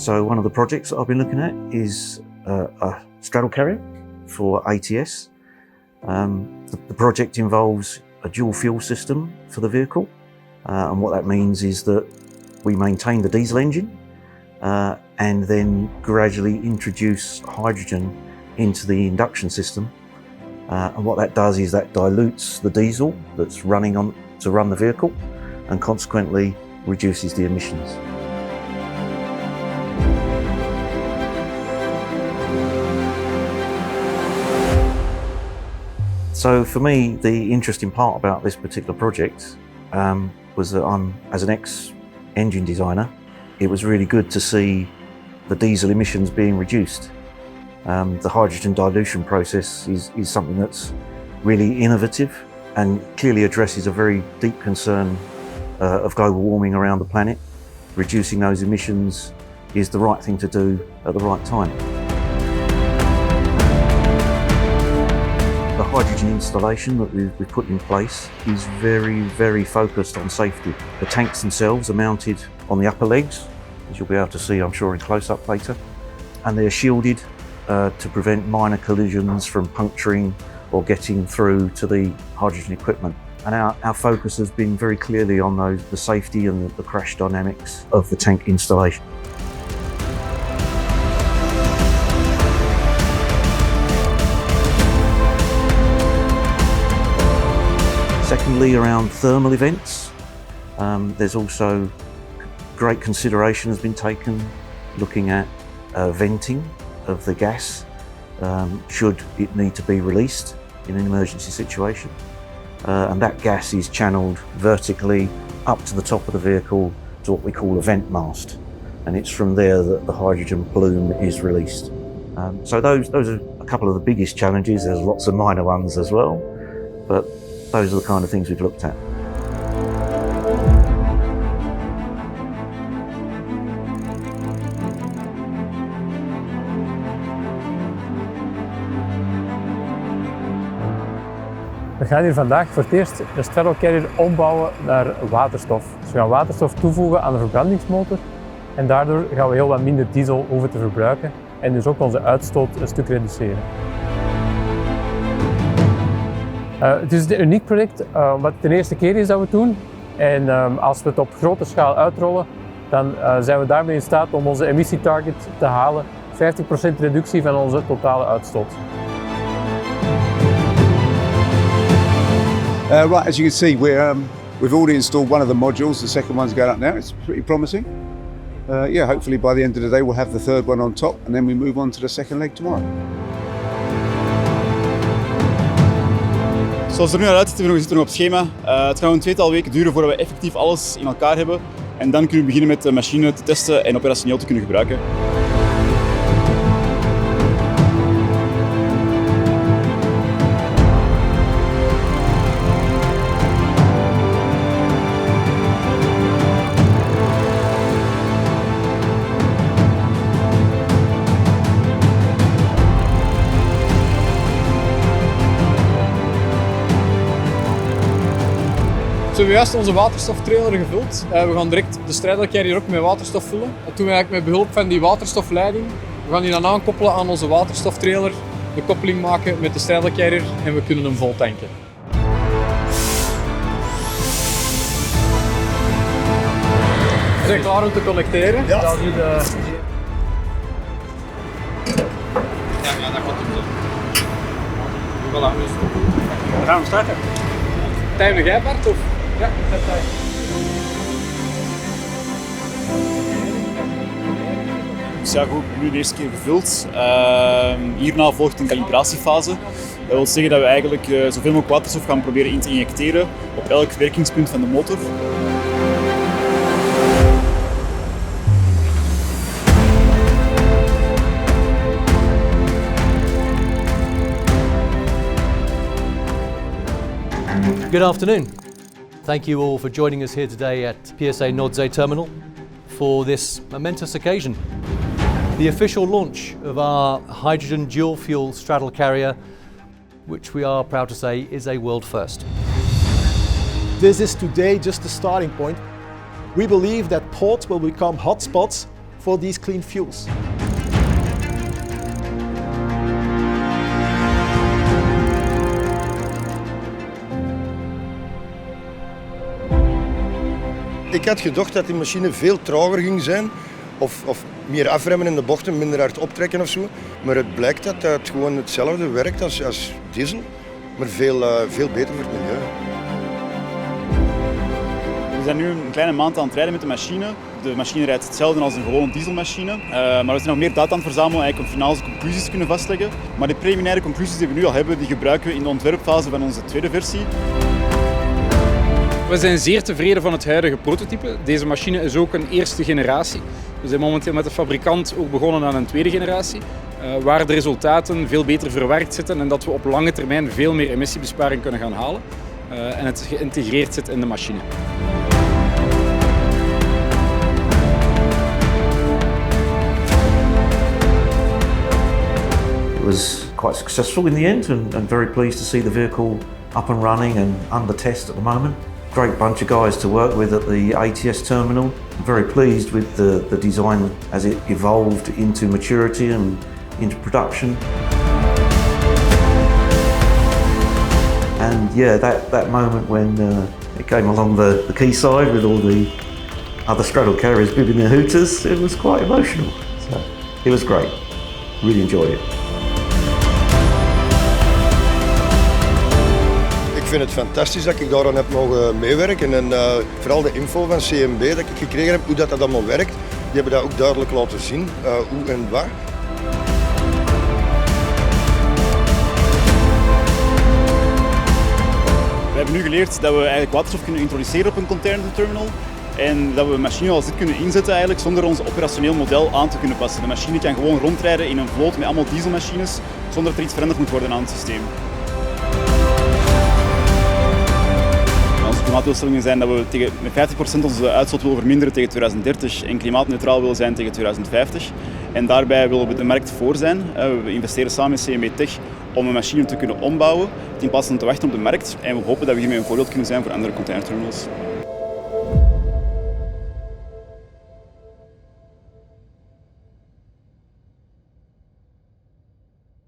So one of the projects that I've been looking at is a straddle carrier for ATS. The project involves a dual fuel system for the vehicle, and what that means is that we maintain the diesel engine and then gradually introduce hydrogen into the induction system. And what that does is that dilutes the diesel that's running on to run the vehicle and consequently reduces the emissions. So for me, the interesting part about this particular project was that as an ex-engine designer, it was really good to see the diesel emissions being reduced. The hydrogen dilution process is something that's really innovative and clearly addresses a very deep concern of global warming around the planet. Reducing those emissions is the right thing to do at the right time. The hydrogen installation that we've put in place is very, very focused on safety. The tanks themselves are mounted on the upper legs, as you'll be able to see, I'm sure, in close-up later, and they're shielded to prevent minor collisions from puncturing or getting through to the hydrogen equipment. And our focus has been very clearly on the safety and the crash dynamics of the tank installation. Secondly, around thermal events, there's also great consideration has been taken looking at venting of the gas should it need to be released in an emergency situation. And that gas is channeled vertically up to the top of the vehicle to what we call a vent mast. And it's from there that the hydrogen plume is released. So those are a couple of the biggest challenges. There's lots of minor ones as well, but those are the kind of things we've looked at. We gaan hier vandaag voor het eerst de straddle carrier ombouwen naar waterstof. Dus we gaan waterstof toevoegen aan de verbrandingsmotor en daardoor gaan we heel wat minder diesel hoeven te verbruiken en dus ook onze uitstoot een stuk reduceren. Het is een uniek project wat het de eerste keer is dat we het doen en als we het op grote schaal uitrollen dan zijn we daarmee in staat om onze emissietarget te halen, 50% reductie van onze totale uitstoot. Right, as you can see, we've already installed one of the modules. The second one's going up now. It's pretty promising. Yeah, hopefully by the end of the day we'll have the third one on top and then we move on to the second leg tomorrow. Zoals het er nu naar uitziet, we zitten nog op schema. Het gaat een tweetal weken duren voordat we effectief alles in elkaar hebben. En dan kunnen we beginnen met de machine te testen en operationeel te kunnen gebruiken. We hebben juist onze waterstoftrailer gevuld. We gaan direct de straddle carrier ook met waterstof vullen. Dat doen we eigenlijk met behulp van die waterstofleiding. We gaan die dan aankoppelen aan onze waterstoftrailer, de koppeling maken met de straddle carrier en we kunnen hem vol tanken. We zijn klaar om te connecteren. Ja. Dat komt op. Voilà, dus. Dan gaan we starten. Tijd nog jij, Bart? Of? Ja, dat is tijd. Dus ja, goed, nu de eerste keer gevuld. Hierna volgt een kalibratiefase. Dat wil zeggen dat we eigenlijk zoveel mogelijk waterstof gaan proberen in te injecteren op elk werkingspunt van de motor. Good afternoon. Thank you all for joining us here today at PSA Nordzee Terminal for this momentous occasion. The official launch of our hydrogen dual fuel straddle carrier, which we are proud to say is a world first. This is today just the starting point. We believe that ports will become hotspots for these clean fuels. Ik had gedacht dat die machine veel trager ging zijn of meer afremmen in de bochten, minder hard optrekken of zo. Maar het blijkt dat het gewoon hetzelfde werkt als diesel, maar veel beter voor het milieu. We zijn nu een kleine maand aan het rijden met de machine. De machine rijdt hetzelfde als een gewone dieselmachine. Maar we zijn nog meer data aan het verzamelen eigenlijk om finale conclusies te kunnen vastleggen. Maar de preliminaire conclusies die we nu al hebben, die gebruiken we in de ontwerpfase van onze tweede versie. We zijn zeer tevreden van het huidige prototype. Deze machine is ook een eerste generatie. We zijn momenteel met de fabrikant ook begonnen aan een tweede generatie, waar de resultaten veel beter verwerkt zitten en dat we op lange termijn veel meer emissiebesparing kunnen gaan halen en het geïntegreerd zit in de machine. It was quite successful in the end and very pleased to see the vehicle up and running and under test at the moment. Great bunch of guys to work with at the ATS terminal. I'm very pleased with the design as it evolved into maturity and into production. And yeah, that moment when it came along the quayside with all the other straddle carriers bibbing their hooters, it was quite emotional. So it was great. Really enjoyed it. Ik vind het fantastisch dat ik daaraan heb mogen meewerken en vooral de info van CMB dat ik gekregen heb, hoe dat allemaal werkt, die hebben dat ook duidelijk laten zien, hoe en wat. We hebben nu geleerd dat we eigenlijk waterstof kunnen introduceren op een containerterminal en dat we een machine als dit kunnen inzetten eigenlijk zonder ons operationeel model aan te kunnen passen. De machine kan gewoon rondrijden in een vloot met allemaal dieselmachines zonder dat er iets veranderd moet worden aan het systeem. Onze klimaatdoelstellingen zijn dat we met 50% onze uitstoot willen verminderen tegen 2030 en klimaatneutraal willen zijn tegen 2050. En daarbij willen we de markt voor zijn. We investeren samen met CMB.TECH om een machine te kunnen ombouwen in plaats van te wachten op de markt. En we hopen dat we hiermee een voorbeeld kunnen zijn voor andere containerterminals.